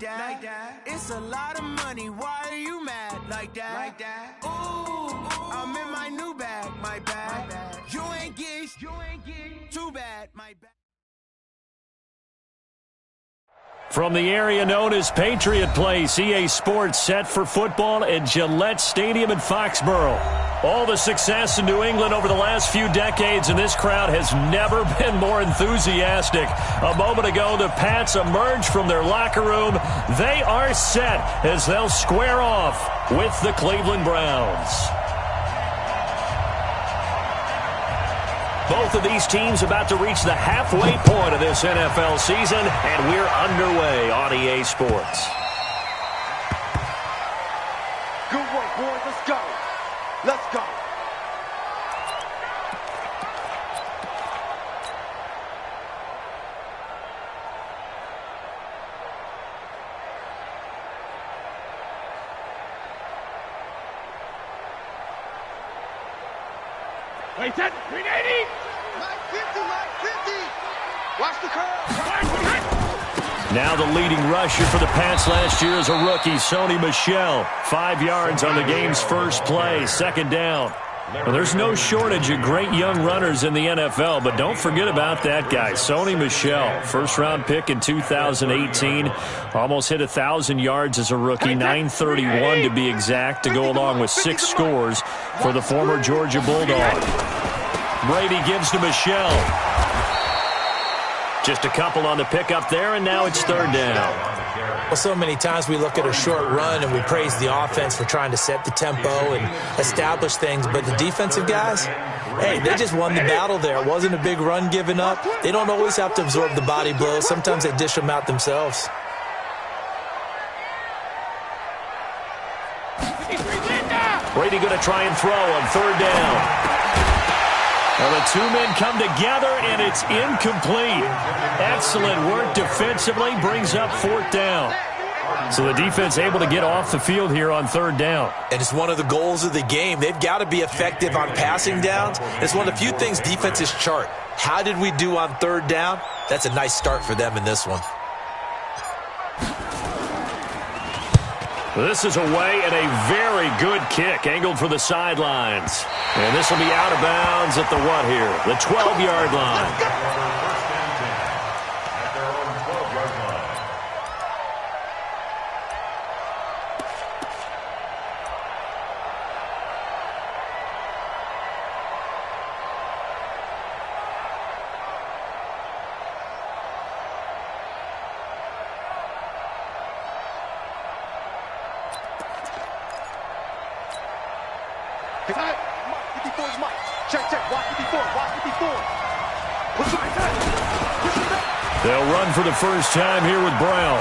Like that. It's a lot of money. Why are you mad like that? Ooh, I'm in my new bag, my bag. You ain't getting too bad, my bag. From the area known as Patriot Place, EA Sports set for football at Gillette Stadium in Foxborough. All the success in New England over the last few decades, and this crowd has never been more enthusiastic. A moment ago, the Pats emerged from their locker room. They are set as they'll square off with the Cleveland Browns. Both of these teams about to reach the halfway point of this NFL season, and we're underway on EA Sports. Good work, boys. Let's go. Let's go. Wait, that 380. Line 50. Watch the curve. Now the leading rusher for the Pats last year is a rookie, Sony Michel. 5 yards on the game's first play, second down. Well, there's no shortage of great young runners in the NFL, but don't forget about that guy, Sony Michel. First-round pick in 2018. Almost hit 1,000 yards as a rookie, 931 to be exact, to go along with 6 scores for the former Georgia Bulldog. Brady gives to Michel. Just a couple on the pickup there, and now it's third down. Well, so many times we look at a short run and we praise the offense for trying to set the tempo and establish things, but the defensive guys, hey, they just won the battle there. It wasn't a big run given up. They don't always have to absorb the body blows. Sometimes they dish them out themselves. Brady going to try and throw on third down. Well, the two men come together, and it's incomplete. Excellent work defensively, brings up fourth down. So the defense able to get off the field here on third down. And it's one of the goals of the game. They've got to be effective on passing downs. It's one of the few things defenses chart. How did we do on third down? That's a nice start for them in this one. This is away and a very good kick, angled for the sidelines. And this will be out of bounds at the what here? The 12-yard line. They'll run for the first time here with Brown.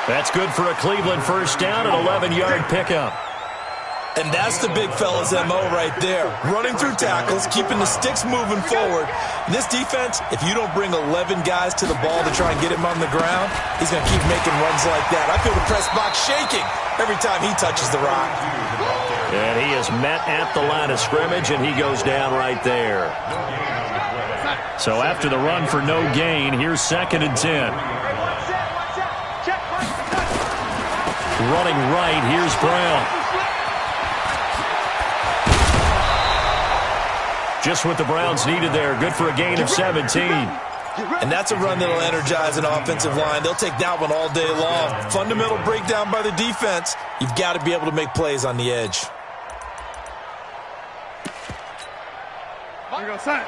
That's good for a Cleveland first down, an 11-yard pickup. And that's the big fella's MO right there. Running through tackles, keeping the sticks moving forward. This defense, if you don't bring 11 guys to the ball to try and get him on the ground, he's going to keep making runs like that. I feel the press box shaking every time he touches the rock. And he is met at the line of scrimmage, and he goes down right there. So after the run for no gain, here's 2nd and 10. Running right, here's Brown. Just what the Browns needed there. Good for a gain of 17. And that's a run that'll energize an offensive line. They'll take that one all day long. Fundamental breakdown by the defense. You've got to be able to make plays on the edge. Here goes, son.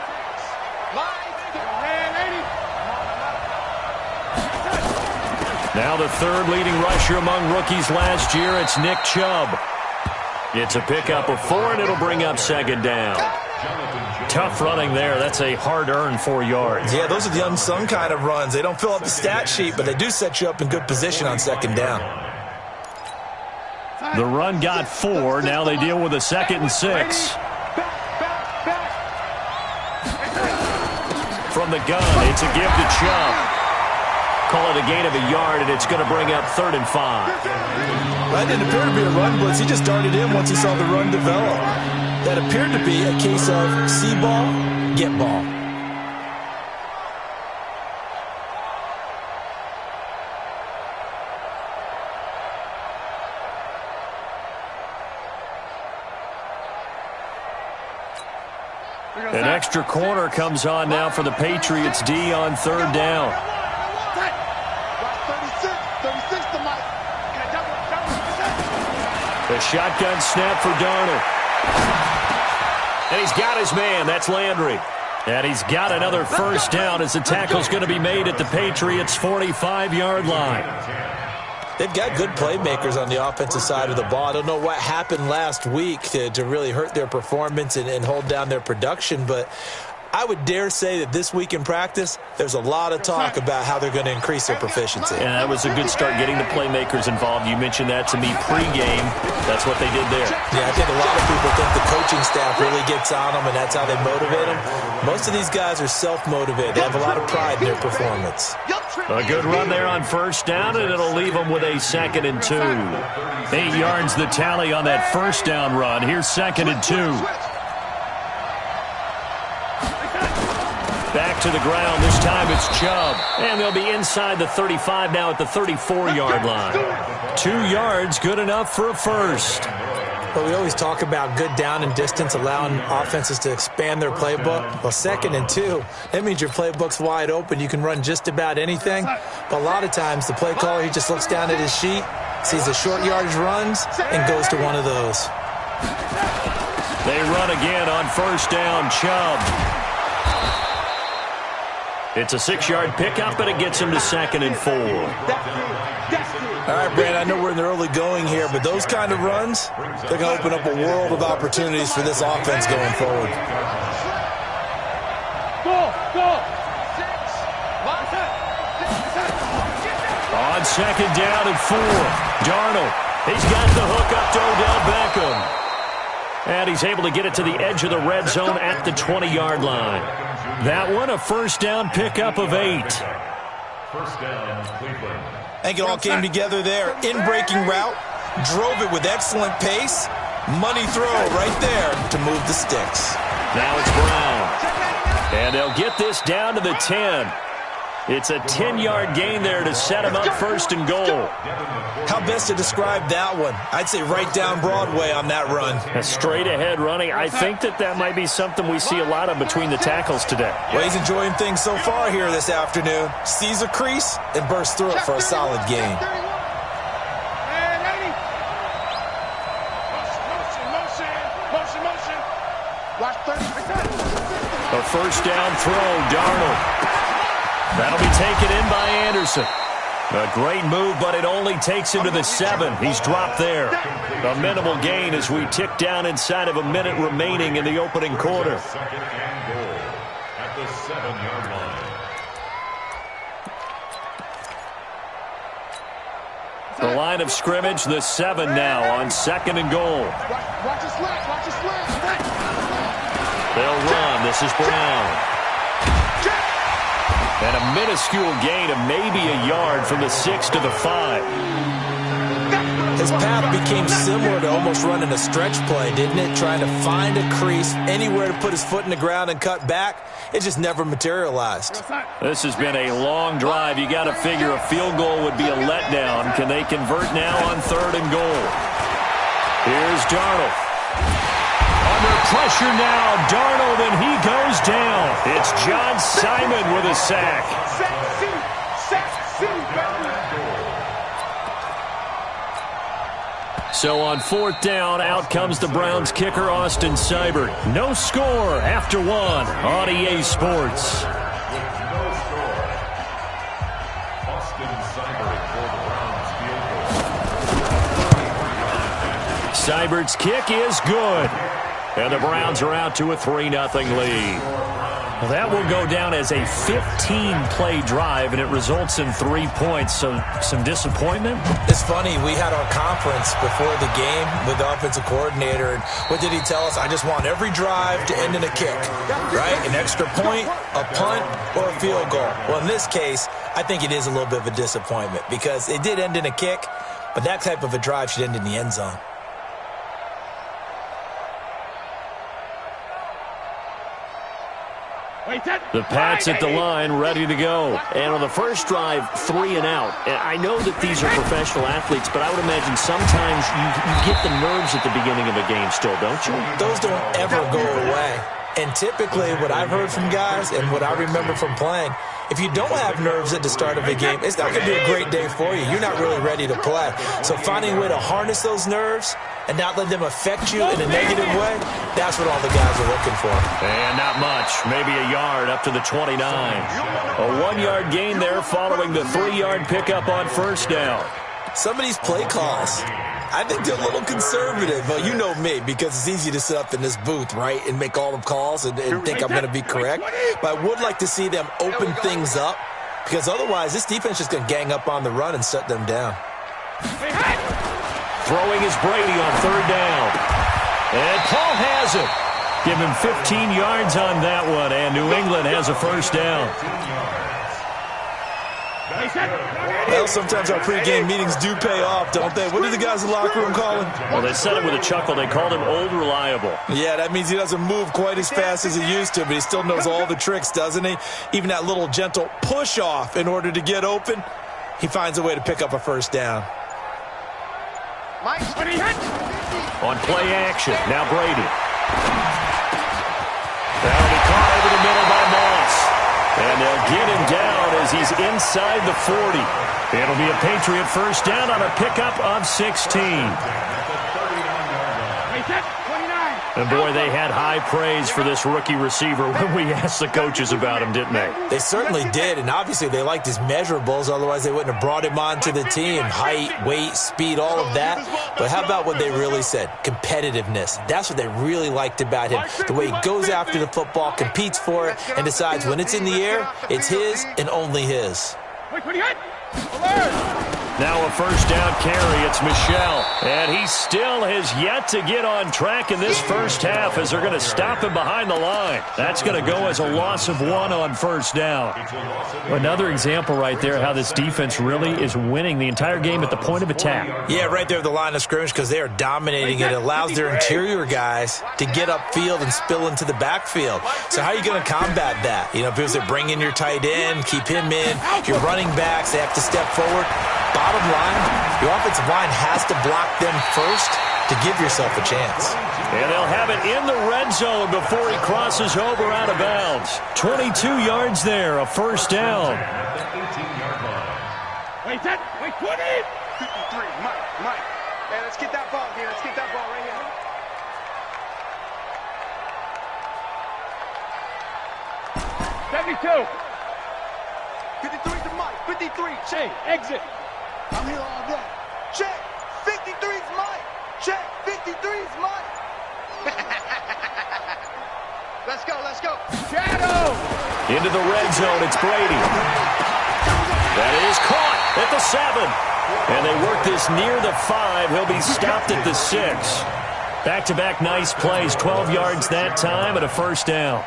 Now the third leading rusher among rookies last year, it's Nick Chubb. It's a pickup of 4, and it'll bring up 2nd down. Tough running there. That's a hard-earned 4 yards. Yeah, those are the unsung kind of runs. They don't fill up the stat sheet, but they do set you up in good position on second down. The run got 4. Now they deal with a 2nd and 6. From the gun, it's a give to Chubb. Call it a gain of a yard, and it's going to bring up 3rd and 5. That didn't appear to be a run blitz. He just darted in once he saw the run develop. That appeared to be a case of see ball, get ball. An extra corner comes on now for the Patriots D on 3rd down. The shotgun snap for Darnold. And he's got his man. That's Landry. And he's got another first down as the tackle's going to be made at the Patriots' 45-yard line. They've got good playmakers on the offensive side of the ball. I don't know what happened last week to really hurt their performance and hold down their production, but I would dare say that this week in practice, there's a lot of talk about how they're going to increase their proficiency. And that was a good start getting the playmakers involved. You mentioned that to me pregame. That's what they did there. Yeah, I think a lot of people think the coaching staff really gets on them, and that's how they motivate them. Most of these guys are self-motivated. They have a lot of pride in their performance. A good run there on first down, and it'll leave them with a 2nd and 2. 8 yards the tally on that first down run. Here's 2nd and 2. Back to the ground. This time it's Chubb. And they'll be inside the 35 now at the 34-yard line. 2 yards, good enough for a first. But we always talk about good down and distance, allowing offenses to expand their playbook. Well, 2nd and 2, that means your playbook's wide open. You can run just about anything. But a lot of times, the play caller, he just looks down at his sheet, sees the short yardage runs, and goes to one of those. They run again on first down. Chubb. It's a 6-yard pickup, and it gets him to 2nd and 4. All right, Brad, I know we're in the early going here, but those kind of runs, they're going to open up a world of opportunities for this offense going forward. On 2nd down and 4, Darnold. He's got the hook up to Odell Beckham. And he's able to get it to the edge of the red zone at the 20-yard line. That one, a first down pickup of 8. First down, Cleveland. I think it all came together there. In-breaking route, drove it with excellent pace. Money throw right there to move the sticks. Now it's Brown. And they'll get this down to the 10. It's a 10-yard gain there to set him up 1st and goal. How best to describe that one? I'd say right down Broadway on that run. A straight-ahead running. I think that might be something we see a lot of between the tackles today. Well, he's enjoying things so far here this afternoon. Sees a crease and bursts through it for a solid gain. A first down throw, Darnold. That'll be taken in by Anderson. A great move, but it only takes him to the 7. He's dropped there. A minimal gain as we tick down inside of a minute remaining in the opening quarter. Second and goal at the 7-yard line. The line of scrimmage, the 7 now on 2nd and goal. Watch his left, watch his left. They'll run. This is Brown. And a minuscule gain of maybe a yard from the 6 to the 5. His path became similar to almost running a stretch play, didn't it? Trying to find a crease, anywhere to put his foot in the ground and cut back. It just never materialized. This has been a long drive. You got to figure a field goal would be a letdown. Can they convert now on 3rd and goal? Here's Darnold. Under pressure now, Darnold, and he goes down. It's John Simon with a sack. So on 4th down, out comes the Browns kicker, Austin Seibert. No score after 1 on EA Sports. Seibert's kick is good. And the Browns are out to a 3-0 lead. Well, that will go down as a 15-play drive, and it results in 3 points. So some disappointment? It's funny. We had our conference before the game with the offensive coordinator, and what did he tell us? I just want every drive to end in a kick, right? An extra point, a punt, or a field goal. Well, in this case, I think it is a little bit of a disappointment because it did end in a kick, but that type of a drive should end in the end zone. The Pats at the line, ready to go. And on the first drive, 3 and out. And I know that these are professional athletes, but I would imagine sometimes you get the nerves at the beginning of a game still, don't you? Those don't ever go away. And typically what I've heard from guys and what I remember from playing, if you don't have nerves at the start of a game, it's not going to be a great day for you. You're not really ready to play. So finding a way to harness those nerves and not let them affect you in a negative way, that's what all the guys are looking for. And not much. Maybe a yard up to the 29. A 1-yard gain there following the 3-yard pickup on first down. Some of these play calls, I think they're a little conservative. Well, you know me, because it's easy to sit up in this booth, right, and make all the calls and think I'm going to be correct. But I would like to see them open things up, because otherwise this defense is going to gang up on the run and shut them down. Throwing is Brady on third down. And Paul has it. Give him 15 yards on that one, and New England has a first down. Well, sometimes our pregame meetings do pay off, don't they? What do the guys in the locker room call him? Well, they said it with a chuckle. They called him Old Reliable. Yeah, that means he doesn't move quite as fast as he used to, but he still knows all the tricks, doesn't he? Even that little gentle push-off in order to get open, he finds a way to pick up a first down. On play action, now Brady. That'll be caught over the middle by Moss. And they'll get him down as he's inside the 40. It'll be a Patriot first down on a pickup of 16. And boy, they had high praise for this rookie receiver when we asked the coaches about him, didn't they? They certainly did, and obviously they liked his measurables, otherwise they wouldn't have brought him onto the team. Height, weight, speed, all of that. But how about what they really said? Competitiveness. That's what they really liked about him. The way he goes after the football, competes for it, and decides when it's in the air, it's his and only his. Now a first down carry. It's Michel. And he still has yet to get on track in this first half as they're going to stop him behind the line. That's going to go as a loss of 1 on first down. Another example right there how this defense really is winning the entire game at the point of attack. Yeah, right there at the line of scrimmage because they are dominating it. It allows their interior guys to get upfield and spill into the backfield. So how are you going to combat that? You know, people say bring in your tight end, keep him in. Your running backs, they have to step forward. Bottom line, your offensive line has to block them first to give yourself a chance. And they'll have it in the red zone before he crosses over out of bounds. 22 yards there, a first down. Wait, 20! 53, Mike. Hey, let's get that ball here. Let's get that ball right here. 72. 53 to Mike. 53. Check. Exit. I'm here all day. Check. 53's Mike. Check. 53's Mike. Let's go. Let's go. Shadow. Into the red zone. It's Brady. That is caught at the 7. And they work this near the 5. He'll be stopped at the 6. Back-to-back nice plays. 12 yards that time and a first down.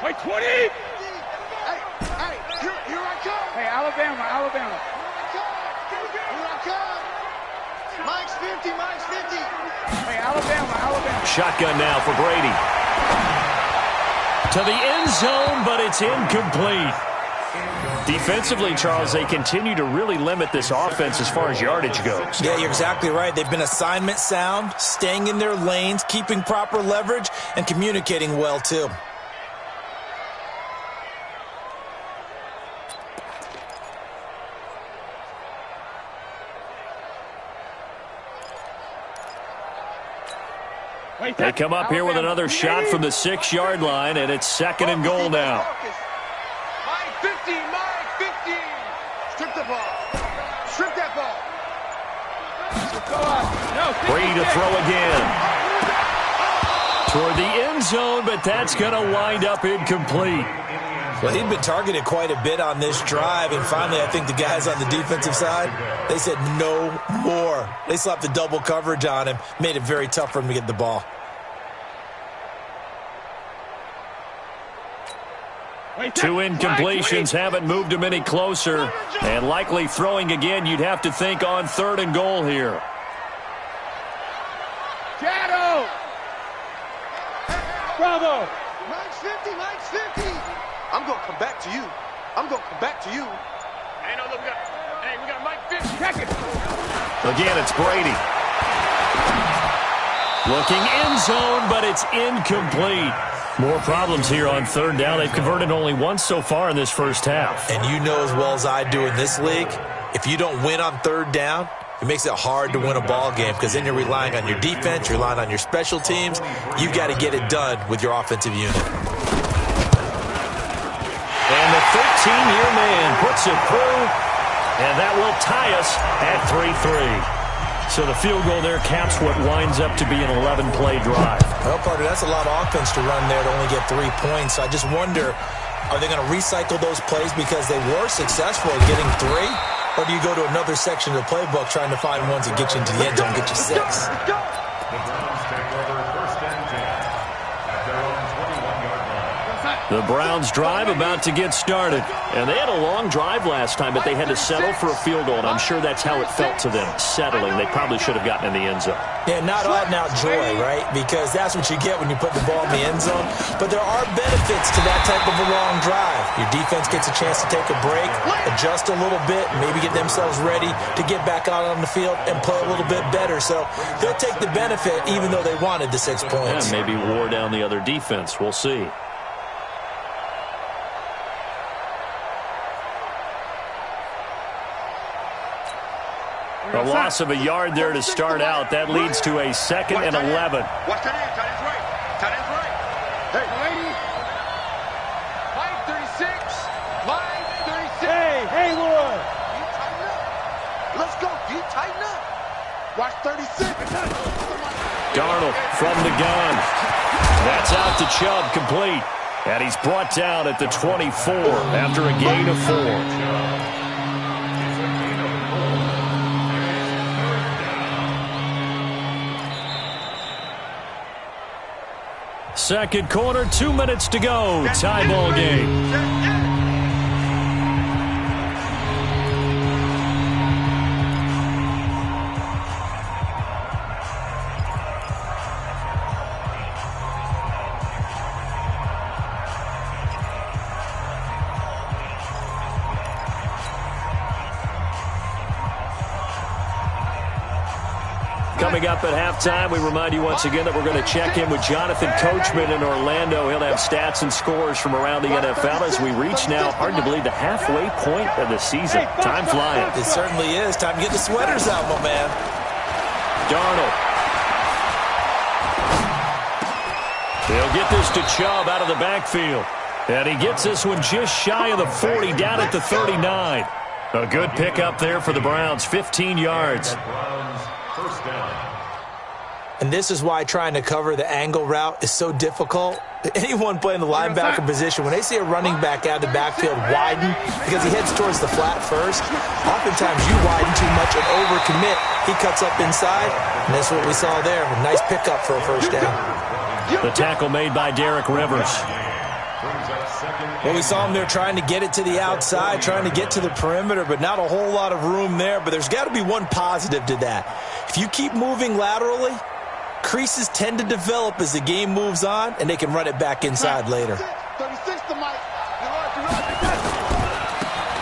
Wait, 20! Hey, here I come! Hey, Alabama. Here I come! Mike's 50, Mike's 50! Hey, Alabama. Shotgun now for Brady. To the end zone, but it's incomplete. Defensively, Charles, they continue to really limit this offense as far as yardage goes. Yeah, you're exactly right. They've been assignment sound, staying in their lanes, keeping proper leverage, and communicating well, too. They come up here with another shot from the 6-yard line, and it's 2nd and goal now. Mike 50, Mike 50. Strip the ball. Strip that ball. Brady to throw again. Toward the end zone, but that's going to wind up incomplete. Well, he'd been targeted quite a bit on this drive, and finally I think the guys on the defensive side, they said no more. They slapped the double coverage on him, made it very tough for him to get the ball. Two incompletions haven't moved him any closer, and likely throwing again, you'd have to think on 3rd and goal here. Shadow! Bravo! Mike's 50, Mike's 50! I'm going to come back to you. I'm going to come back to you. Hey, no, look up. Hey, we got Mike 50. Check it. Again, it's Brady. Looking end zone, but it's incomplete. More problems here on 3rd down. They've converted only once so far in this first half. And you know as well as I do in this league, if you don't win on 3rd down, it makes it hard to win a ball game because then you're relying on your defense, you're relying on your special teams. You've got to get it done with your offensive unit. And the 13-year man puts it through, and that will tie us at 3-3. So the field goal there caps what winds up to be an 11-play drive. Well, Parker, that's a lot of offense to run there to only get 3 points. So I just wonder, are they going to recycle those plays because they were successful at getting 3? Or do you go to another section of the playbook trying to find ones that get you into the end zone and get you 6? The Browns drive about to get started. And they had a long drive last time, but they had to settle for a field goal, and I'm sure that's how it felt to them, settling. They probably should have gotten in the end zone. Yeah, not out and out joy, right? Because that's what you get when you put the ball in the end zone. But there are benefits to that type of a long drive. Your defense gets a chance to take a break, adjust a little bit, maybe get themselves ready to get back out on the field and play a little bit better. So they'll take the benefit even though they wanted the 6 points. Yeah, maybe wore down the other defense. We'll see. A loss of a yard there to start out. That leads to a 2nd and 11. Watch tight end, tight end's right. Tight end's right. Hey, lady. Mike 36. Mike 36. Hey, Haywood. You tighten up. Let's go. You tighten up. Watch 36. Darnold from the gun. That's out to Chubb, complete. And he's brought down at the 24 after a gain of 4. Second quarter, 2 minutes to go. Tie ball game. Coming up at halftime, we remind you once again that we're going to check in with Jonathan Coachman in Orlando. He'll have stats and scores from around the NFL as we reach now, hard to believe, the halfway point of the season. Time flying. It certainly is. Time to get the sweaters out, my man. Darnold. He'll get this to Chubb out of the backfield. And he gets this one just shy of the 40, down at the 39. A good pickup there for the Browns, 15 yards. And this is why trying to cover the angle route is so difficult. Anyone playing the linebacker position, when they see a running back out of the backfield widen because he heads towards the flat first, oftentimes you widen too much and overcommit. He cuts up inside, and that's what we saw there. A nice pickup for a first down. The tackle made by Derek Rivers. Well, we saw him there trying to get it to the outside, trying to get to the perimeter, but not a whole lot of room there. But there's got to be one positive to that. If you keep moving laterally, creases tend to develop as the game moves on, and they can run it back inside later. 36 to Mike.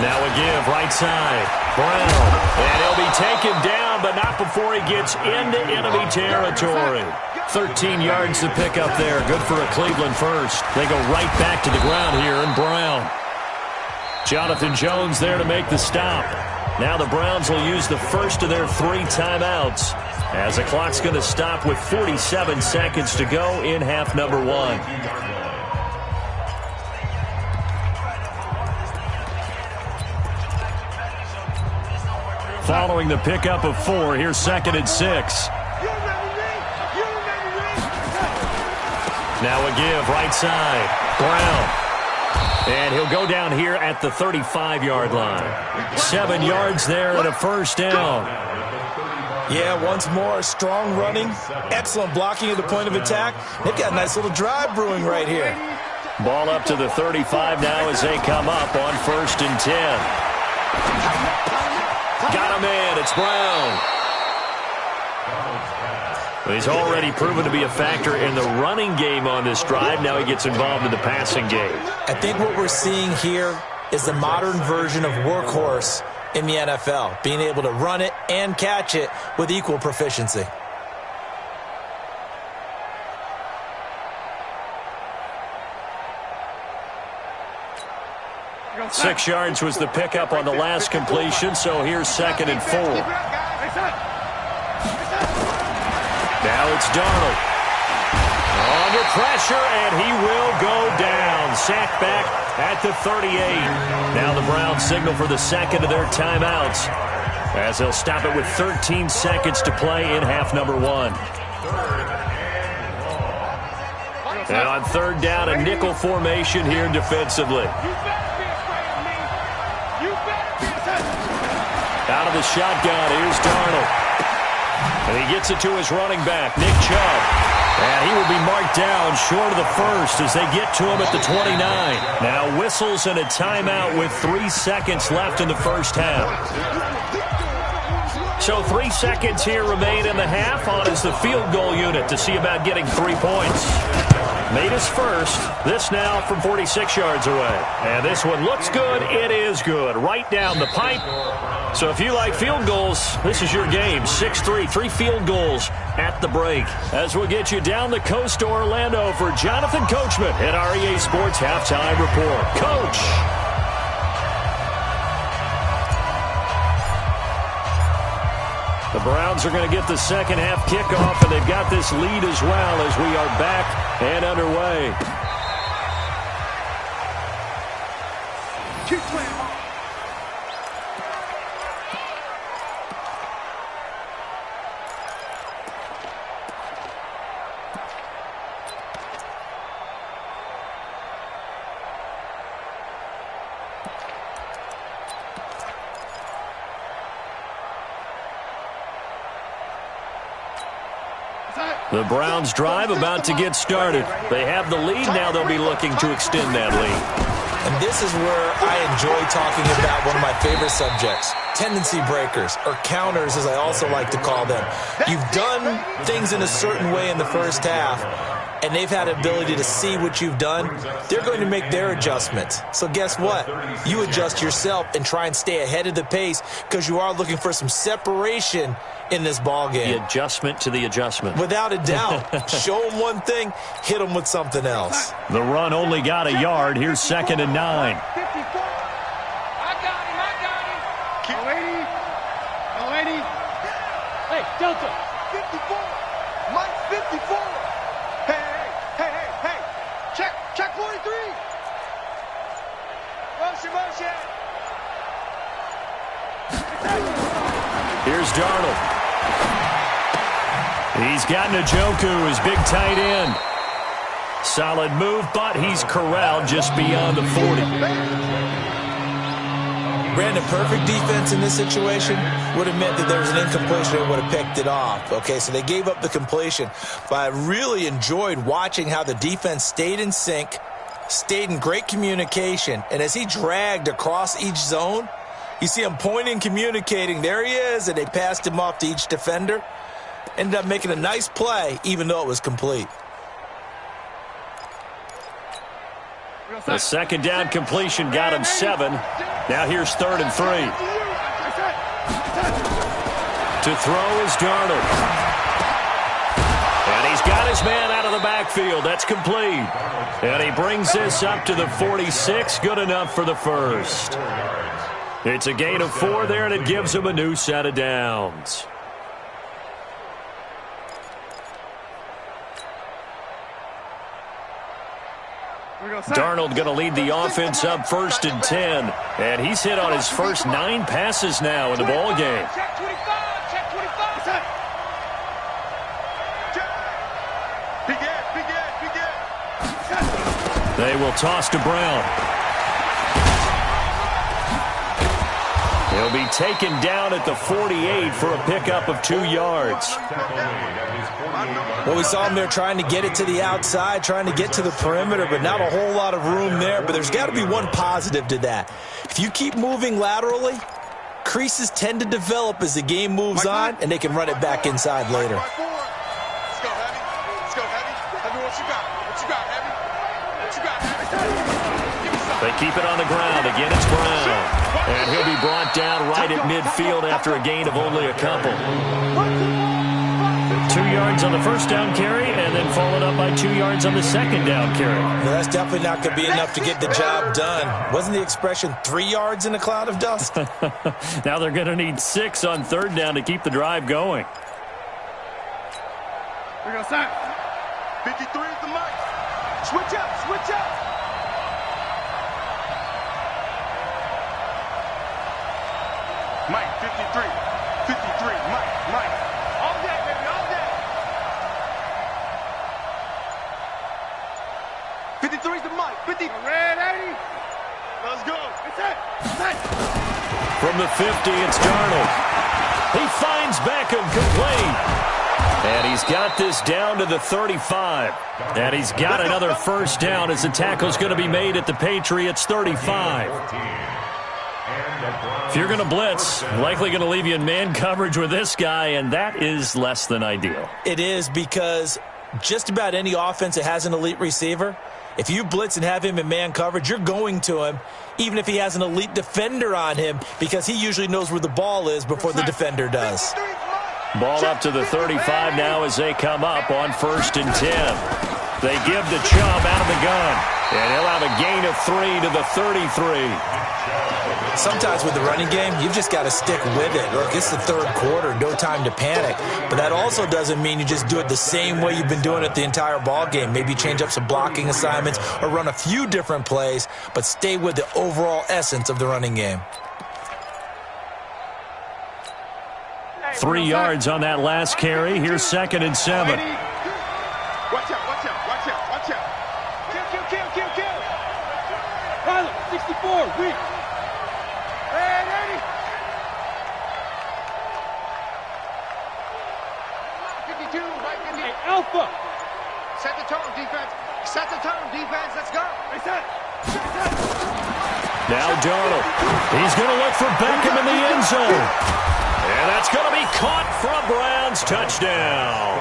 Now a give, right side. Brown. And he'll be taken down, but not before he gets into enemy territory. 13 yards to pick up there. Good for a Cleveland first. They go right back to the ground here, and Brown. Jonathan Jones there to make the stop. Now the Browns will use the first of their 3 timeouts. as the clock's going to stop with 47 seconds to go in half number 1. Following the pickup of 4, here's 2nd and 6. Now a give, right side. Brown. And he'll go down here at the 35-yard line. 7 yards there and a first down. Yeah, once more, strong running, excellent blocking at the point of attack. They've got a nice little drive brewing right here. Ball up to the 35 now as they come up on 1st and 10. Got him in. It's Brown. He's already proven to be a factor in the running game on this drive. Now he gets involved in the passing game. I think what we're seeing here is the modern version of workhorse in the NFL, being able to run it and catch it with equal proficiency. Six yards was the pickup on the last completion, so here's 2nd and 4. Now it's Darnold. Under pressure, and he will go down. Sacked back at the 38. Now the Browns signal for the second of their timeouts, as they'll stop it with 13 seconds to play in half number 1. And on 3rd down, a nickel formation here defensively. Out of the shotgun, here's Darnold. And he gets it to his running back, Nick Chubb. And he will be marked down short of the first as they get to him at the 29. Now whistles and a timeout with 3 seconds left in the first half. So 3 seconds here remain in the half. On is the field goal unit to see about getting 3 points. Made his first. This now from 46 yards away. And this one looks good. It is good. Right down the pipe. So if you like field goals, this is your game. 6-3, 3 field goals at the break. As we'll get you down the coast to Orlando for Jonathan Coachman at REA Sports Halftime Report. Coach. The Browns are going to get the second half kickoff, and they've got this lead as well as we are back and underway. Keep playing. The Browns drive about to get started. They have the lead. Now they'll be looking to extend that lead. And this is where I enjoy talking about one of my favorite subjects, tendency breakers, or counters as I also like to call them. You've done things in a certain way in the first half, and they've had the ability to see what you've done. They're going to make their adjustments. So guess what? You adjust yourself and try and stay ahead of the pace because you are looking for some separation in this ball game. The adjustment to the adjustment. Without a doubt. Show them one thing, hit them with something else. The run only got a yard. Here's 2nd and 9. 54. I got him. Keep waiting. Hey, Delta. 54. Mike, 54. Hey. Check 43. Motion. Here's Darnold. He's got Njoku, his big tight end. Solid move, but he's corralled just beyond the 40. Brandon, perfect defense in this situation would have meant that there was an incompletion and would have picked it off. Okay, so they gave up the completion. But I really enjoyed watching how the defense stayed in sync, stayed in great communication, and as he dragged across each zone, you see him pointing, communicating. There he is, and they passed him off to each defender. Ended up making a nice play, even though it was complete. The second down completion got him 7. Now here's 3rd and 3. To throw is Darnold. And he's got his man out of the backfield. That's complete. And he brings this up to the 46. Good enough for the first. It's a gain of 4 there, and it gives him a new set of downs. Darnold going to lead the offense up 1st and 10. And he's hit on his first 9 passes now in the ball game. Check 25. Check 25. Begin. They will toss to Brown. He'll be taken down at the 48 for a pickup of 2 yards. Well, we saw him there trying to get it to the outside, trying to get to the perimeter, but not a whole lot of room there. But there's got to be one positive to that. If you keep moving laterally, creases tend to develop as the game moves on, and they can run it back inside later. Let's go, Heavy. Heavy, what you got? They keep it on the ground. Again, it's Brown. And he'll be brought down right at midfield after a gain of only a couple. 2 yards on the first down carry, and then followed up by 2 yards on the second down carry. Well, that's definitely not going to be enough to get the job done. Wasn't the expression 3 yards in a cloud of dust? Now they're going to need 6 on 3rd down to keep the drive going. We go, son. 53 is the mic. Switch up. Mike, 53, Mike. All day, baby, all day. 53's the Mike, 50. Red 80. Let's go. It's it. From the 50, it's Darnold. He finds Beckham complete. And he's got this down to the 35. And he's got another first down as the tackle's going to be made at the Patriots' 35. If you're going to blitz, likely going to leave you in man coverage with this guy, and that is less than ideal. It is, because just about any offense that has an elite receiver, if you blitz and have him in man coverage, you're going to him, even if he has an elite defender on him, because he usually knows where the ball is before the defender does. Ball up to the 35 now as they come up on 1st and 10. They give the Chubb out of the gun, and he'll have a gain of 3 to the 33. Sometimes with the running game, you've just got to stick with it. Look, it's the 3rd quarter, no time to panic. But that also doesn't mean you just do it the same way you've been doing it the entire ball game. Maybe change up some blocking assignments or run a few different plays, but stay with the overall essence of the running game. 3 yards on that last carry. Here's 2nd and 7. Watch out. Kill. Pilot, 64, weak. Red 80. 52, right 58. Alpha. Set the tone, defense. Let's go. Now Darnold. He's going to look for Beckham in the end zone. And that's going to be caught for a Browns touchdown.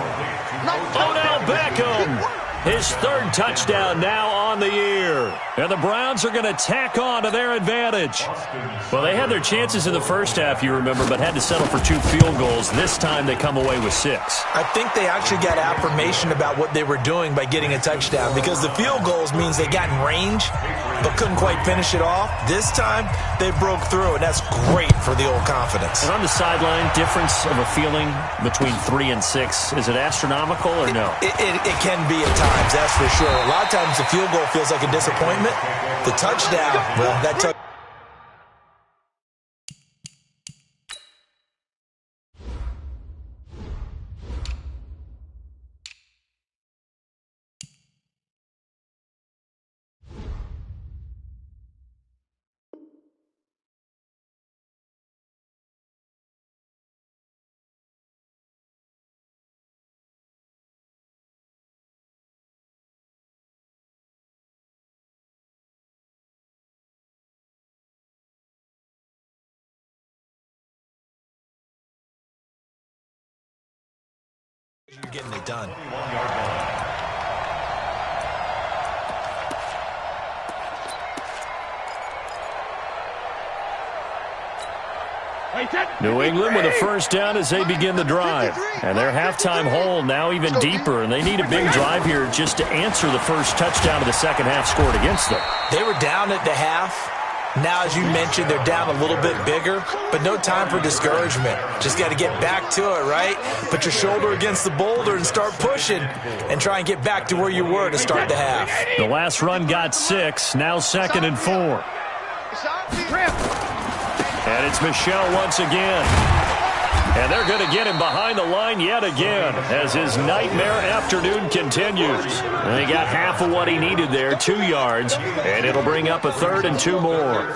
Odell Beckham, his 3rd touchdown now on the year. And the Browns are going to tack on to their advantage. Well, they had their chances in the first half, you remember, but had to settle for 2 field goals. This time they come away with 6. I think they actually got affirmation about what they were doing by getting a touchdown, because the field goals means they got in range but couldn't quite finish it off. This time they broke through, and that's great for the old confidence. And on the sideline, difference of a feeling between 3 and 6, is it astronomical or no? It can be at times, that's for sure. A lot of times the field goal feels like a disappointment. The touchdown, well, that touchdown. You're getting it done. New England with a first down as they begin the drive. And their halftime hole now even deeper, and they need a big drive here just to answer the first touchdown of the second half scored against them. They were down at the half, Now, as you mentioned, they're down a little bit bigger, but no time for discouragement. Just got to get back to it, right? Put your shoulder against the boulder and start pushing and try and get back to where you were to start the half. The last run got 6, now 2nd and 4. And it's Michel once again. And they're going to get him behind the line yet again as his nightmare afternoon continues. And he got half of what he needed there, 2 yards, and it'll bring up a 3rd and 2 more.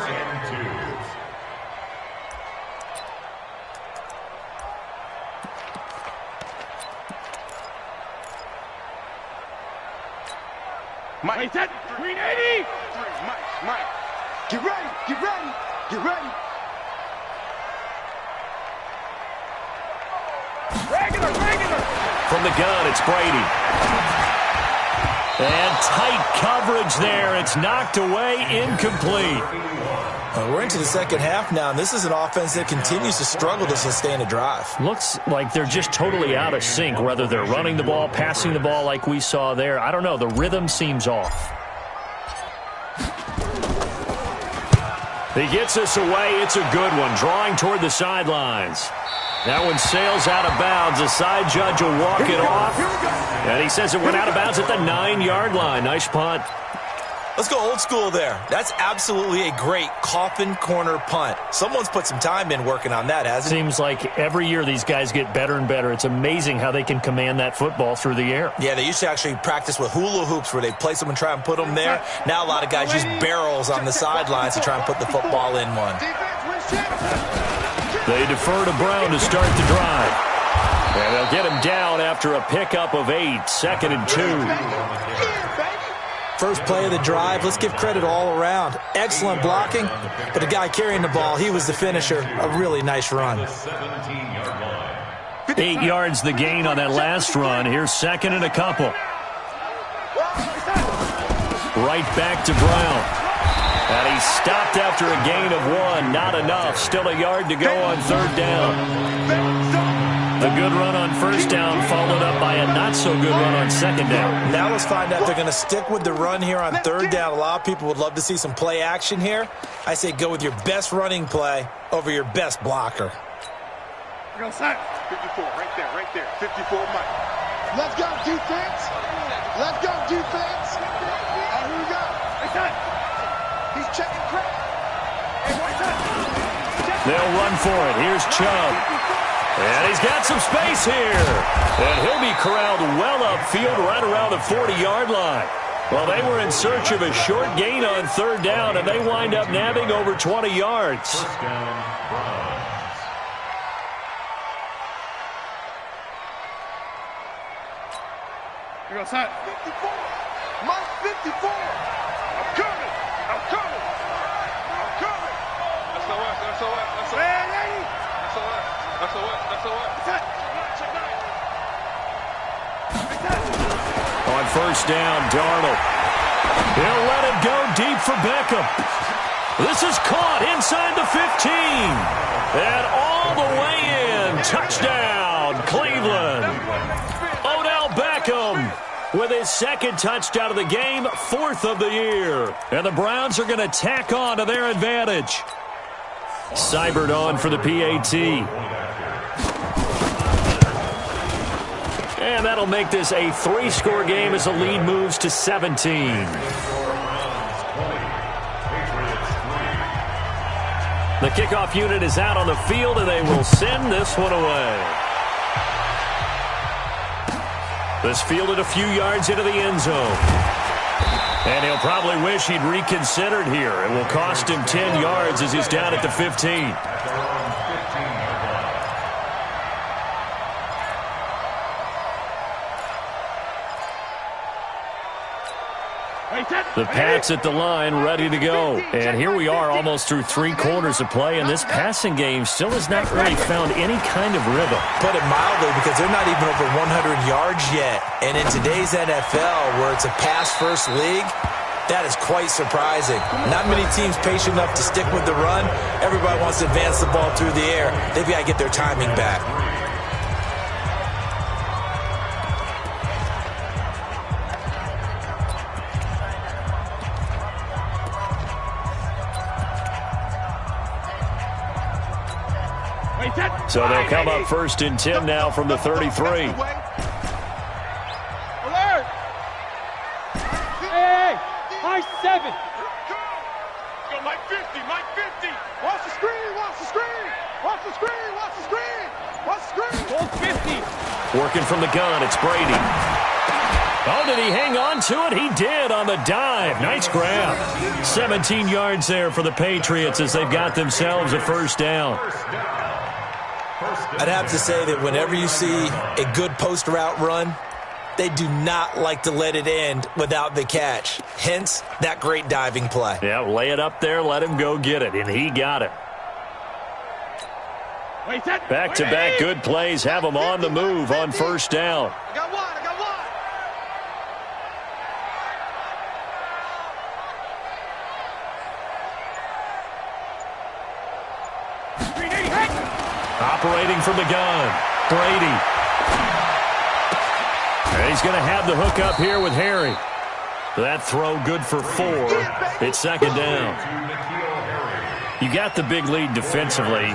Mike, that 380. Mike, get ready, get ready, get ready. Regular. From the gun, it's Brady. And tight coverage there. It's knocked away, incomplete. We're into the second half now, and this is an offense that continues to struggle to sustain a drive. Looks like they're just totally out of sync, whether they're running the ball, passing the ball like we saw there. I don't know. The rhythm seems off. He gets this away. It's a good one, drawing toward the sidelines. That one sails out of bounds. The side judge will walk it off. And he says it went out of bounds at the 9-yard line. Nice punt. Let's go old school there. That's absolutely a great coffin corner punt. Someone's put some time in working on that, hasn't it? Seems like every year these guys get better and better. It's amazing how they can command that football through the air. Yeah, they used to actually practice with hula hoops where they place them and try and put them there. Now a lot of guys use barrels on the sidelines to try and put the football in one. They defer to Brown to start the drive. And they'll get him down after a pickup of 8, 2nd and 2. First play of the drive, let's give credit all around. Excellent blocking, but the guy carrying the ball, he was the finisher. A really nice run. 8 yards the gain on that last run. Here's 2nd and a couple. Right back to Brown. And he stopped after a gain of 1. Not enough. Still a yard to go on 3rd down. The good run on 1st down followed up by a not-so-good run on 2nd down. Now let's find out if they're going to stick with the run here on 3rd down. A lot of people would love to see some play action here. I say go with your best running play over your best blocker. 54, right there. 54, Mike. Let's go, defense. Let's go, defense. Here we go. He's checking credit. They'll run for it. Here's Chubb. And he's got some space here. And he'll be corralled well upfield right around the 40-yard line. Well, they were in search of a short gain on 3rd down, and they wind up nabbing over 20 yards. Here goes that. 54. Mike, 54. I'm coming. SOS. On 1st down, Darnold. He'll let it go deep for Beckham. This is caught inside the 15. And all the way in. Touchdown, Cleveland. Odell Beckham with his 2nd touchdown of the game, 4th of the year. And the Browns are going to tack on to their advantage. Seibert on for the PAT. And that'll make this a 3-score game as the lead moves to 17. The kickoff unit is out on the field, and they will send this one away. This fielded a few yards into the end zone. And he'll probably wish he'd reconsidered here. It will cost him 10 yards as he's down at the 15. The Pats at the line, ready to go. And here we are almost through 3 quarters of play, and this passing game still has not really found any kind of rhythm. Put it mildly, because they're not even over 100 yards yet. And in today's NFL, where it's a pass-first league, that is quite surprising. Not many teams patient enough to stick with the run. Everybody wants to advance the ball through the air. They've got to get their timing back. So they'll come up 1st and 10 now from the 33. Alert! Hey, high 7. Go, Mike 50, Mike 50. Watch the screen, watch the screen. Watch the screen, watch the screen. Watch the screen. Hold 50. Working from the gun, it's Brady. Oh, did he hang on to it? He did on the dive. Nice grab. 17 yards there for the Patriots as they've got themselves a 1st down. I'd have to say that whenever you see a good post route run, they do not like to let it end without the catch. Hence, that great diving play. Yeah, lay it up there, let him go get it, and he got it. Back-to-back good plays have him on the move on 1st down. I got one, I got one. Operating from the gun, Brady. And he's going to have the hook up here with Harry. That throw good for 4. It's 2nd down. You got the big lead defensively.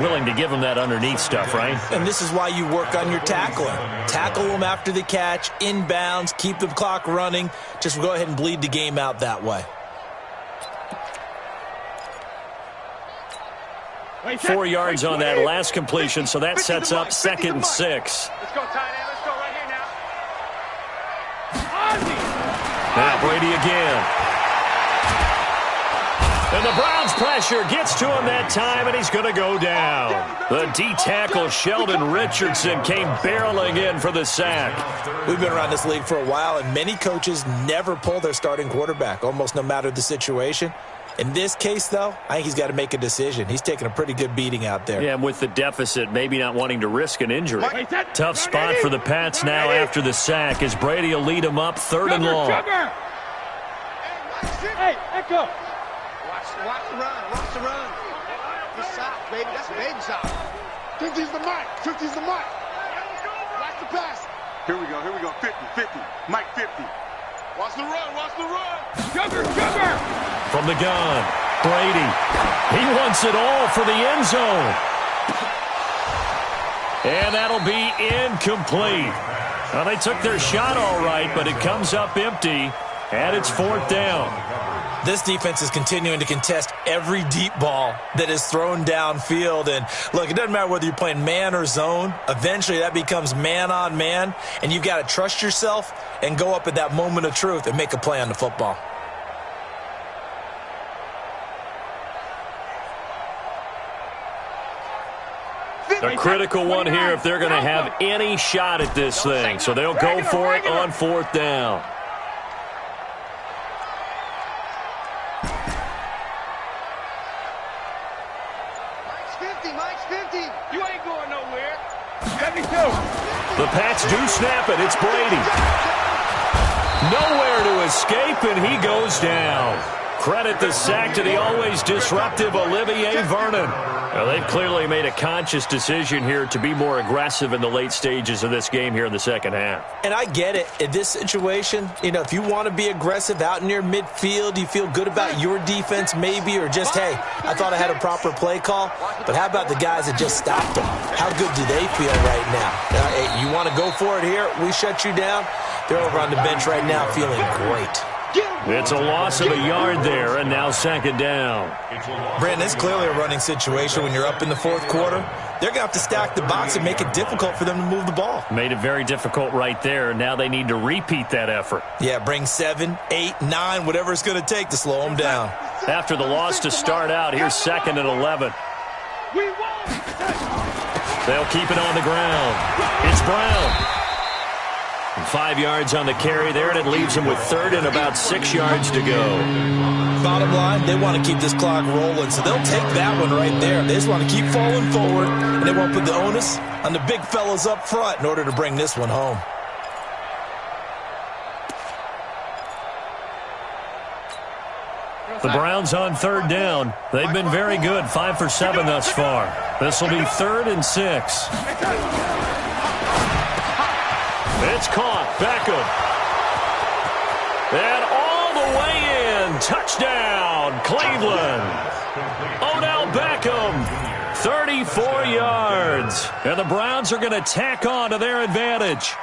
Willing to give him that underneath stuff, right? And this is why you work on your tackling. Tackle them after the catch, inbounds, keep the clock running. Just go ahead and bleed the game out that way. 4 yards on that last completion, so that sets up 2nd and 6. Let's go, tight end. Let's go right here now. Now Brady again. And the Browns pressure gets to him that time, and he's going to go down. The D-tackle Sheldon Richardson came barreling in for the sack. We've been around this league for a while, and many coaches never pull their starting quarterback, almost no matter the situation. In this case, though, I think he's got to make a decision. He's taking a pretty good beating out there. Yeah, and with the deficit, maybe not wanting to risk an injury. Tough spot for the Pats now after the sack as Brady will lead them up 3rd and long. Hey, Echo. Watch the run. Watch the run. Good shot, baby. That's a baby shot. 50's the mic. 50's the mic. Watch the pass. Here we go. 50. Mike 50. Watch the run. Watch the run. Sugar. From the gun, Brady. He wants it all for the end zone. And that'll be incomplete. Well, they took their shot all right, but it comes up empty, and it's 4th down. This defense is continuing to contest every deep ball that is thrown downfield. And, look, it doesn't matter whether you're playing man or zone. Eventually, that becomes man-on-man, and you've got to trust yourself and go up at that moment of truth and make a play on the football. A critical one here if they're going to have any shot at this thing. So they'll go for it on 4th down. Mike's 50. You ain't going nowhere. 72. The Pats do snap it. It's Brady. Nowhere to escape, and he goes down. Credit the sack to the always disruptive Olivier Vernon. Well, they've clearly made a conscious decision here to be more aggressive in the late stages of this game here in the 2nd half. And I get it. In this situation, if you want to be aggressive out near midfield, you feel good about your defense maybe, or just, hey, I thought I had a proper play call. But how about the guys that just stopped them? How good do they feel right now? Hey, you want to go for it here? We shut you down. They're over on the bench right now feeling great. It's a loss of a yard there, and now 2nd down. Brandon, it's clearly a running situation when you're up in the 4th quarter. They're going to have to stack the box and make it difficult for them to move the ball. Made it very difficult right there. Now they need to repeat that effort. Yeah, bring 7, 8, 9, whatever it's going to take to slow them down. After the loss to start out, here's 2nd and 11. They'll keep it on the ground. It's Brown. 5 yards on the carry there, and it leaves them with 3rd and about 6 yards to go. Bottom line, they want to keep this clock rolling, so they'll take that one right there. They just want to keep falling forward, and they won't put the onus on the big fellas up front in order to bring this one home. The Browns on 3rd down. They've been very good, 5 for 7 thus far. This will be 3rd and 6. It's caught. Beckham. And all the way in. Touchdown, Cleveland. Odell Beckham 34 yards. And the Browns are going to tack on to their advantage.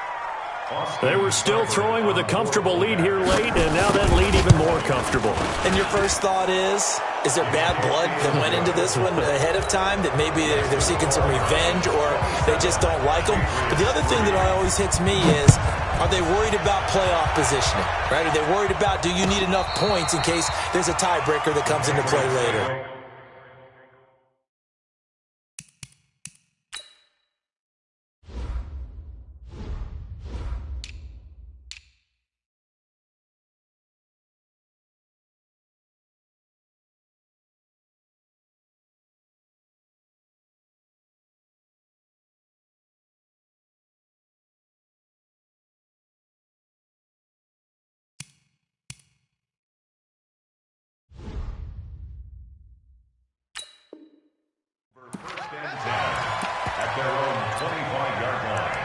They were still throwing with a comfortable lead here late, and now that lead even more comfortable. And your first thought is there bad blood that went into this one ahead of time, that maybe they're seeking some revenge or they just don't like them? But the other thing that always hits me is, are they worried about playoff positioning, right? Are they worried about, do you need enough points in case there's a tiebreaker that comes into play later? At their own 25-yard line.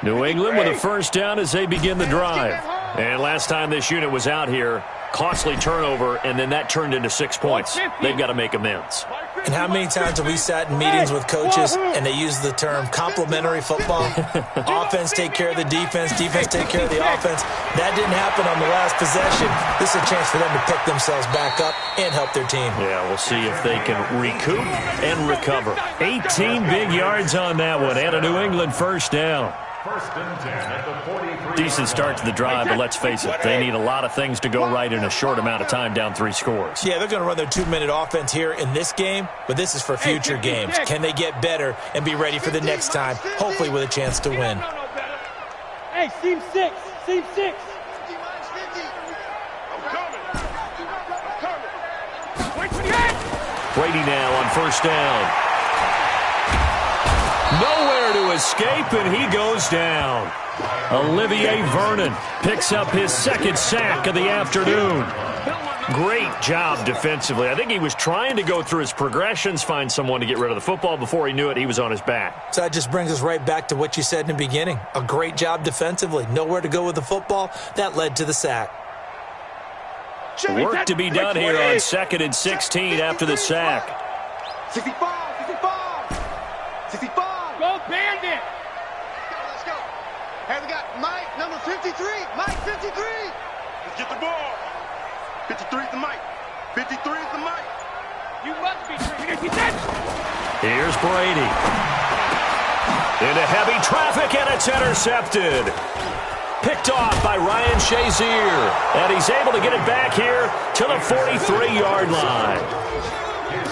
New England with a first down as they begin the drive. And last time this unit was out here, costly turnover, and then that turned into 6 points. They've got to make amends. And how many times have we sat in meetings with coaches and they use the term complementary football? Offense take care of the defense, defense take care of the offense. That didn't happen on the last possession. This is a chance for them to pick themselves back up and help their team. Yeah, we'll see if they can recoup and recover. 18 big yards on that one, and a New England first down. First and 10 at the 43. Decent start to the drive, but let's face it, they need a lot of things to go right in a short amount of time, down 3 scores. Yeah, they're going to run their 2-minute offense here in this game, but this is for future games. Can they get better and be ready for the next time, hopefully with a chance to win? Hey, seam 6, seam 6. Brady now on first down. Nowhere to escape, and he goes down. Olivier Vernon picks up his second sack of the afternoon. Great job defensively. I think he was trying to go through his progressions, find someone to get rid of the football. Before he knew it, he was on his back. So that just brings us right back to what you said in the beginning. A great job defensively. Nowhere to go with the football. That led to the sack. Work to be done here on 2nd and 16 after the sack. 65, 65, 65. Go Bandit! Let's go. Hey, we got Mike, number 53. Mike, 53. Let's get the ball. 53 is the Mike. 53 is the Mike. You must be 3. Here's Brady. Into heavy traffic, and it's intercepted. Picked off by Ryan Shazier. And he's able to get it back here to the 43-yard line.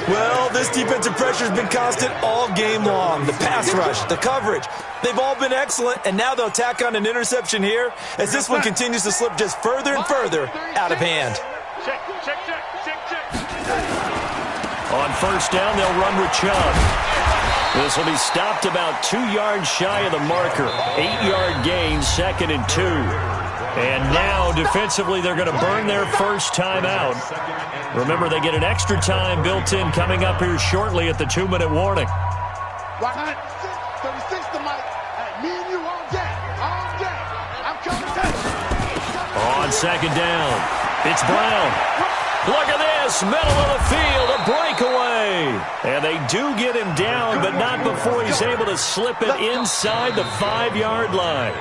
Well, this defensive pressure has been constant all game long. The pass rush, the coverage, they've all been excellent, and now they'll tack on an interception here as this one continues to slip just further and further out of hand. Check. On first down, they'll run with Chubb. This will be stopped about 2 yards shy of the marker. 8-yard gain, 2nd and 2. And now, defensively, they're going to burn their first timeout. Remember, they get an extra time built in coming up here shortly at the 2-minute warning. 36 to Mike. Hey, me and you on deck. On deck. I'm coming down. On second down, it's Brown. Look at this, middle of the field, a breakaway. And they do get him down, but not before he's able to slip it inside the 5-yard line.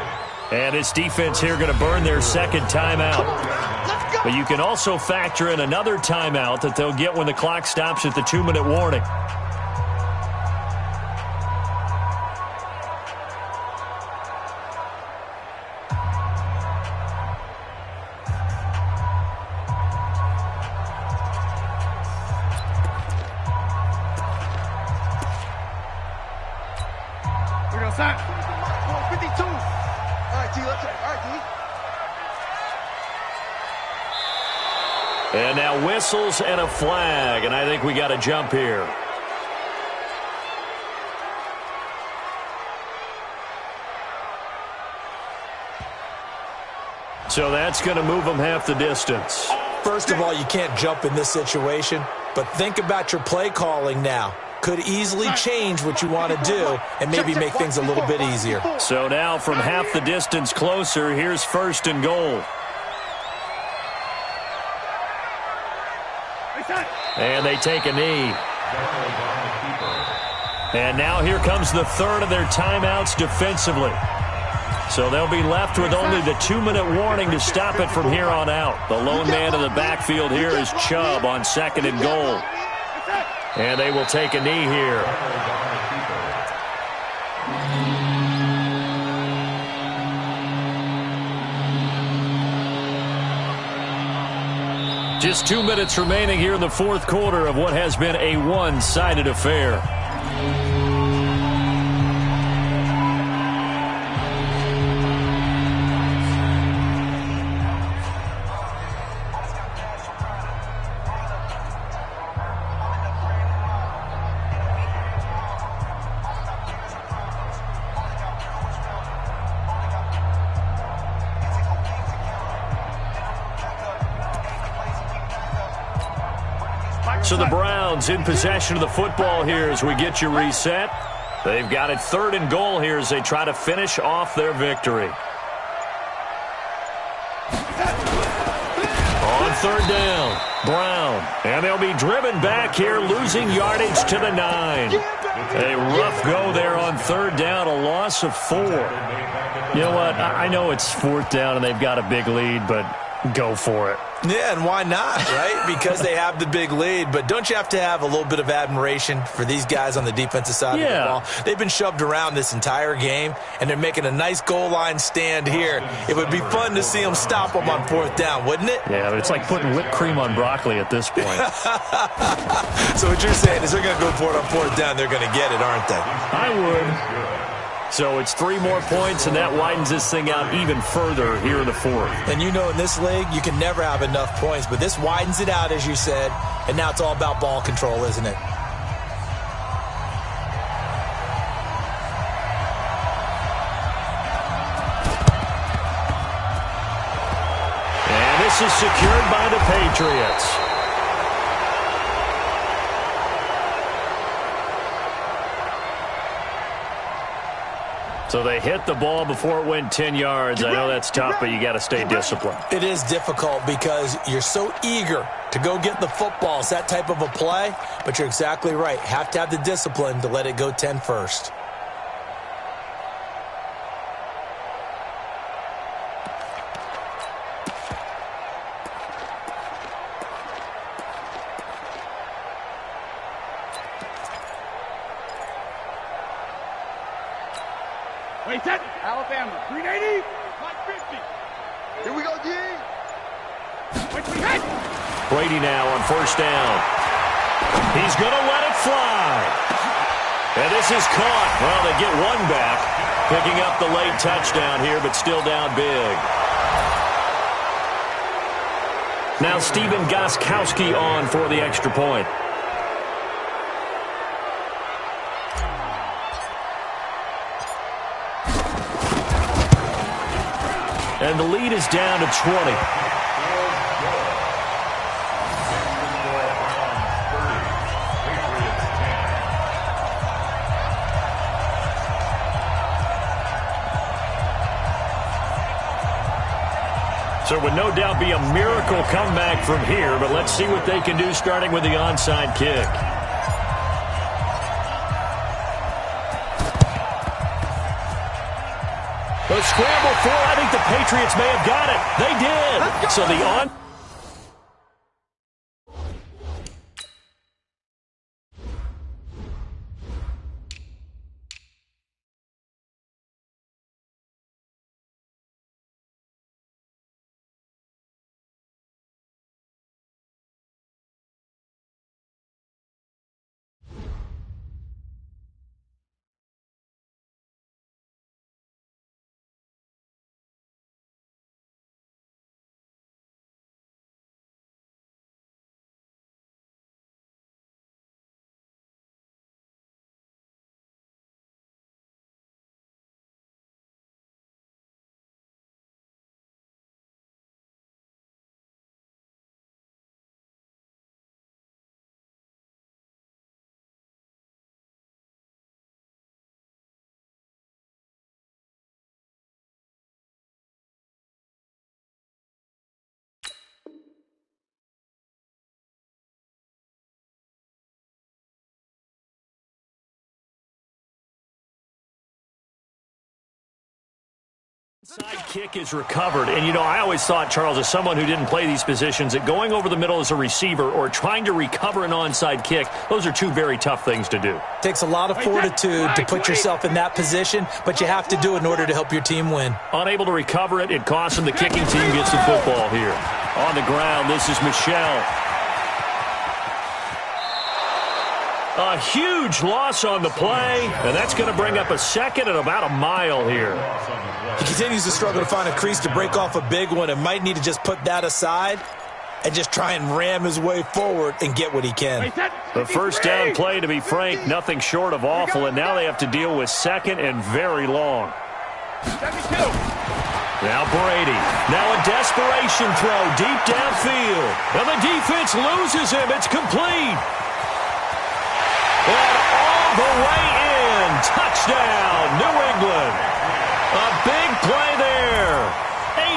And this defense here going to burn their second timeout. But you can also factor in another timeout that they'll get when the clock stops at the 2-minute warning. We're going to sign. 52. All right, T, let's go. All right, T. And now whistles and a flag, and I think we got to jump here. So that's going to move them half the distance. First of all, you can't jump in this situation, but think about your play calling now. Could easily change what you want to do and maybe make things a little bit easier. So now from half the distance closer, here's first and goal. And they take a knee. And now here comes the third of their timeouts defensively. So they'll be left with only the 2-minute warning to stop it from here on out. The lone man in the backfield here is Chubb on second and goal. And they will take a knee here. Just 2 minutes remaining here in the fourth quarter of what has been a one-sided affair. So the Browns in possession of the football here as we get you reset. They've got it third and goal here as they try to finish off their victory. On third down, Brown. And they'll be driven back here, losing yardage to the 9. A rough go there on third down, a loss of 4. You know what? I know it's fourth down and they've got a big lead, but go for it. Yeah, and why not, right? Because they have the big lead. But don't you have to have a little bit of admiration for these guys on the defensive side of the ball? They've been shoved around this entire game, and they're making a nice goal line stand here. It would be fun to see them stop them on fourth down, wouldn't it? Yeah, but it's like putting whipped cream on broccoli at this point. So what you're saying is they're going to go for it on fourth down. They're going to get it, aren't they? I would. So it's 3 more points, and that widens this thing out even further here in the fourth. And you know in this league, you can never have enough points, but this widens it out, as you said, and now it's all about ball control, isn't it? And this is secured by the Patriots. So they hit the ball before it went 10 yards. I know that's tough, but you got to stay disciplined. It is difficult because you're so eager to go get the football. It's that type of a play, but you're exactly right. Have to have the discipline to let it go 10 first. Alabama, 380, 550. Here we go, D. Brady now on first down. He's going to let it fly. And this is caught. Well, they get one back, picking up the late touchdown here, but still down big. Now Stephen Gostkowski on for the extra point. And the lead is down to 20. So it would no doubt be a miracle comeback from here, but let's see what they can do starting with the onside kick. A scramble for, I think the Patriots may have got it. They did. So the on Side kick is recovered, and I always thought, Charles, as someone who didn't play these positions, that going over the middle as a receiver or trying to recover an onside kick, those are two very tough things to do. Takes a lot of fortitude to put yourself in that position, but you have to do it in order to help your team win. Unable to recover it, it costs him. The kicking team gets the football here. On the ground, this is Michel. A huge loss on the play, and that's going to bring up a second and about a mile here. He continues to struggle to find a crease to break off a big one and might need to just put that aside and just try and ram his way forward and get what he can. The first down play, to be frank, nothing short of awful, and now they have to deal with second and very long. Now Brady. Now a desperation throw deep downfield. And the defense loses him. It's complete. And all the way in. Touchdown, New England. A big play there.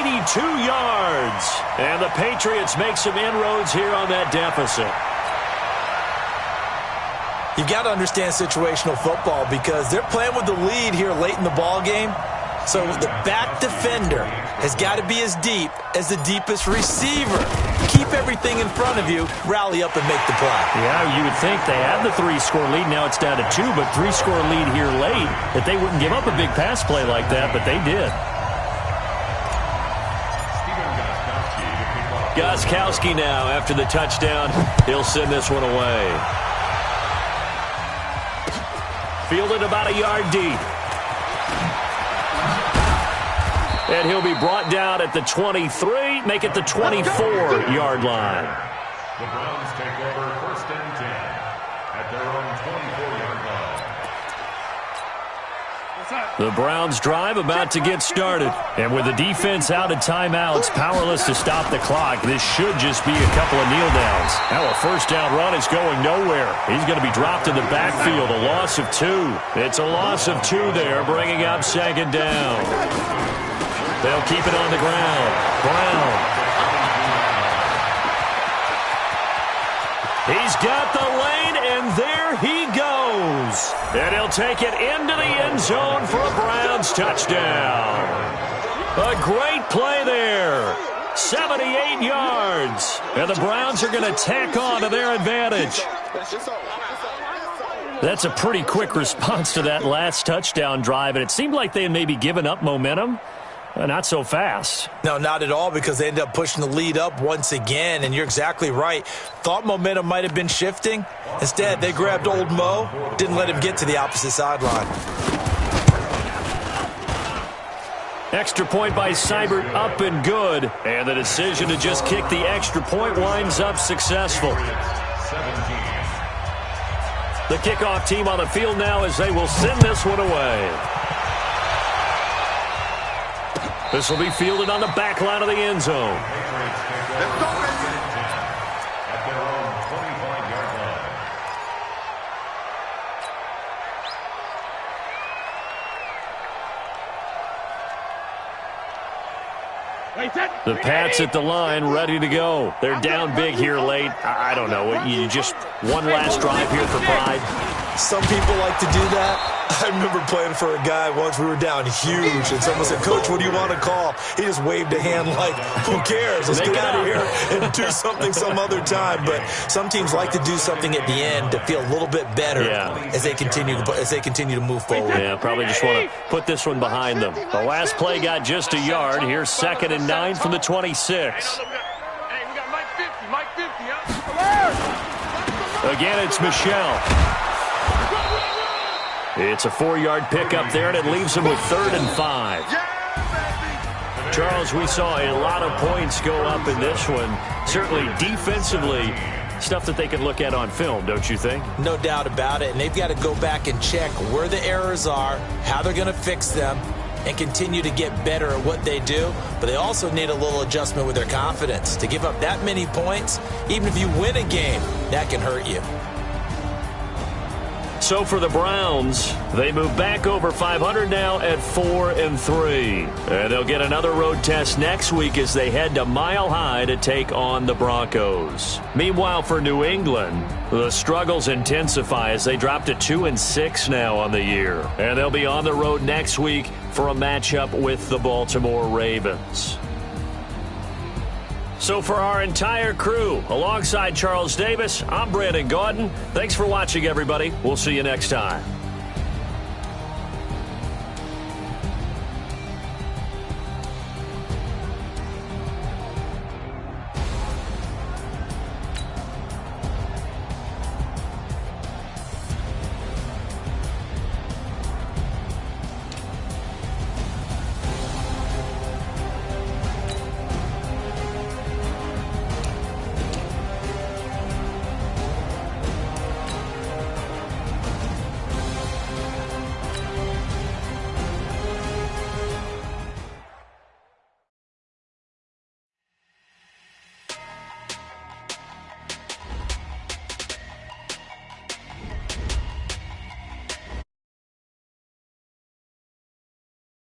82 yards. And the Patriots make some inroads here on that deficit. You've got to understand situational football because they're playing with the lead here late in the ball game. So the back defender has got to be as deep as the deepest receiver. Keep everything in front of you, rally up and make the play. Yeah, you would think they had the 3-score lead. Now it's down to 2, but 3-score lead here late, that they wouldn't give up a big pass play like that, but they did. Gostkowski now after the touchdown. He'll send this one away. Fielded about a yard deep. And he'll be brought down at the 23, make it the 24-yard line. The Browns take over 1st and 10 at their own 24-yard line. The Browns drive about to get started. And with the defense out of timeouts, powerless to stop the clock, this should just be a couple of kneel downs. Now a first down run is going nowhere. He's going to be dropped in the backfield, a loss of 2. It's a loss of 2 there, bringing up 2nd down. They'll keep it on the ground. Brown. He's got the lane, and there he goes. And he'll take it into the end zone for a Browns touchdown. A great play there. 78 yards. And the Browns are going to tack on to their advantage. That's a pretty quick response to that last touchdown drive, and it seemed like they had maybe given up momentum. Not so fast. No, not at all, because they ended up pushing the lead up once again, and you're exactly right. Thought momentum might have been shifting. Instead, they grabbed old Mo, didn't let him get to the opposite sideline. Extra point by Seibert, up and good. And the decision to just kick the extra point winds up successful. The kickoff team on the field now as they will send this one away. This will be fielded on the back line of the end zone. The Pats at the line, ready to go. They're down big here late. I don't know. You just one last drive here for pride. Some people like to do that. I remember playing for a guy once. We were down huge, and someone said, "Coach, what do you want to call?" He just waved a hand like, "Who cares? Let's get out of here and do something some other time." But some teams like to do something at the end to feel a little bit better as they continue to move forward. Yeah, probably just want to put this one behind them. The last play got just a yard. Here's 2nd and 9 from the 26. Again, it's Michel. It's a 4-yard pickup there, and it leaves him with 3rd and 5. Charles, we saw a lot of points go up in this one. Certainly defensively, stuff that they can look at on film, don't you think? No doubt about it, and they've got to go back and check where the errors are, how they're going to fix them, and continue to get better at what they do. But they also need a little adjustment with their confidence. To give up that many points, even if you win a game, that can hurt you. So for the Browns, they move back over 500 now at 4-3. And they'll get another road test next week as they head to Mile High to take on the Broncos. Meanwhile, for New England, the struggles intensify as they drop to 2-6 now on the year. And they'll be on the road next week for a matchup with the Baltimore Ravens. So for our entire crew, alongside Charles Davis, I'm Brandon Gaudin. Thanks for watching, everybody. We'll see you next time.